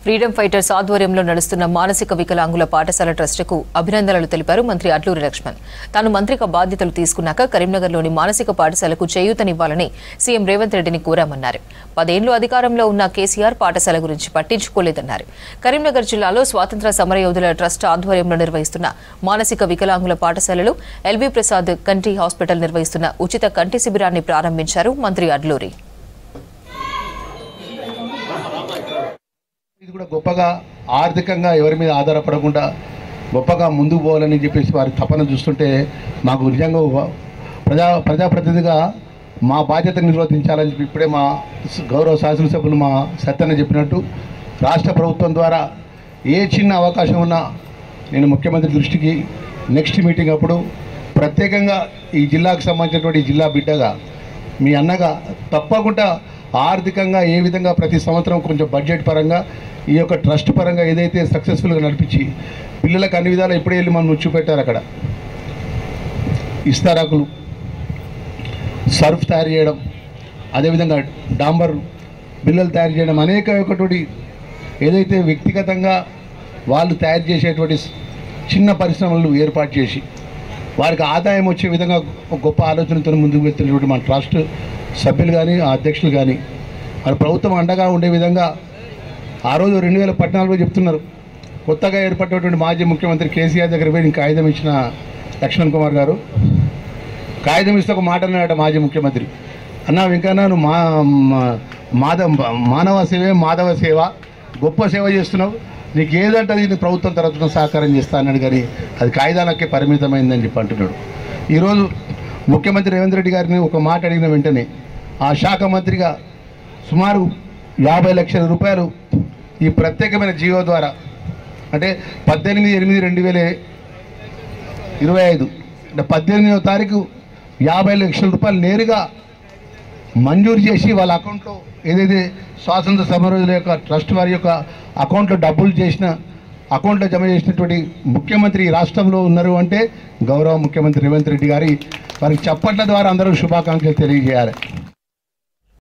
Freedom fighters ఆధ్వర్యంలో నడుస్తున్న మానసిక వికలాంగుల పాఠశాల ట్రస్టుకు అభినందనలు తెలిపారు మంత్రి అడ్లూరి లక్ష్మణ్. తాను మంత్రిగా బాధ్యతలు తీసుకున్నాక కరీంనగర్లోని మానసిక పాఠశాలకు చేయూతనివ్వాలని సీఎం రేవంత్ రెడ్డిని కోరామన్నారు. 10 ఏళ్లు అధికారంలో ఉన్న కేసీఆర్ పాఠశాల గురించి పట్టించుకోలేదన్నారు. కరీంనగర్ జిల్లాలో స్వాతంత్ర సమరయోధుల ట్రస్ట్ ఆధ్వర్యంలో నిర్వహిస్తున్న మానసిక వికలాంగుల పాఠశాలలో ఎల్బీ ప్రసాద్ కంటి హాస్పిటల్ నిర్వహిస్తున్న ఉచిత కంటి శిబిరాన్ని ప్రారంభించారు మంత్రి అడ్లూరి. ఇది కూడా గొప్పగా ఆర్థికంగా ఎవరి మీద ఆధారపడకుండా గొప్పగా ముందుకు పోవాలని చెప్పేసి వారి తపన చూస్తుంటే మాకు నిజంగా ప్రజాప్రతినిధిగా మా బాధ్యత నిర్వర్తించాలని చెప్పి ఇప్పుడే మా గౌరవ శాసనసభ్యులు మా సత్యన్న చెప్పినట్టు రాష్ట్ర ప్రభుత్వం ద్వారా ఏ చిన్న అవకాశం ఉన్నా నేను ముఖ్యమంత్రి దృష్టికి నెక్స్ట్ మీటింగ్ అప్పుడు ప్రత్యేకంగా ఈ జిల్లాకు సంబంధించినటువంటి జిల్లా బిడ్డగా మీ అన్నగా తప్పకుండా ఆర్థికంగా ఏ విధంగా ప్రతి సంవత్సరం కొంచెం బడ్జెట్ పరంగా ఈ యొక్క ట్రస్ట్ పరంగా ఏదైతే సక్సెస్ఫుల్గా నడిపించి పిల్లలకు అన్ని విధాలు ఎప్పుడే వెళ్ళి మనం చూపెట్టారు. అక్కడ ఇస్తారాకులు, సర్ఫ్ తయారు చేయడం, అదేవిధంగా డాంబర్ బిల్లలు తయారు చేయడం, అనేక ఒకటి ఏదైతే వ్యక్తిగతంగా వాళ్ళు తయారు చేసేటువంటి చిన్న పరిశ్రమలు ఏర్పాటు చేసి వారికి ఆదాయం వచ్చే విధంగా గొప్ప ఆలోచనతో ముందుకు వెళ్తున్నటువంటి మన ట్రస్ట్ సభ్యులు కానీ అధ్యక్షులు కానీ మన ప్రభుత్వం అండగా ఉండే విధంగా ఆ రోజు 2014లో చెప్తున్నారు. కొత్తగా ఏర్పడినటువంటి మాజీ ముఖ్యమంత్రి కేసీఆర్ దగ్గర పోయి కాగితం ఇచ్చిన లక్ష్మణ్ కుమార్ గారు కాగితం ఇస్తే ఒక మాట అన్నాడు మాజీ ముఖ్యమంత్రి, అన్నా వెంకన్నా నువ్వు మానవ సేవే మాధవ సేవ, గొప్ప సేవ చేస్తున్నావు, నీకు ఏదంటే అది ప్రభుత్వం తరఫున సహకారం చేస్తానని, కానీ అది కాగితాలకే పరిమితమైందని చెప్పి అంటున్నాడు. ఈరోజు ముఖ్యమంత్రి రేవంత్ రెడ్డి గారిని ఒక మాట అడిగిన వెంటనే ఆ శాఖ మంత్రిగా సుమారు 50 లక్షల రూపాయలు ఈ ప్రత్యేకమైన జీవో ద్వారా అంటే 18/8/2025 అంటే 18వ తారీఖు 50 లక్షల రూపాయలు నేరుగా మంజూరు చేసి వాళ్ళ అకౌంట్లో ఏదైతే స్వాతంత్ర సమరయోధుల యొక్క ట్రస్ట్ వారి యొక్క అకౌంట్లో డబ్బులు అకౌంట్లో జమ చేసినటువంటి ముఖ్యమంత్రి ఈ రాష్ట్రంలో ఉన్నారు అంటే గౌరవ ముఖ్యమంత్రి రేవంత్ రెడ్డి గారి వారికి చప్పట్ల ద్వారా అందరూ శుభాకాంక్షలు తెలియజేయాలి.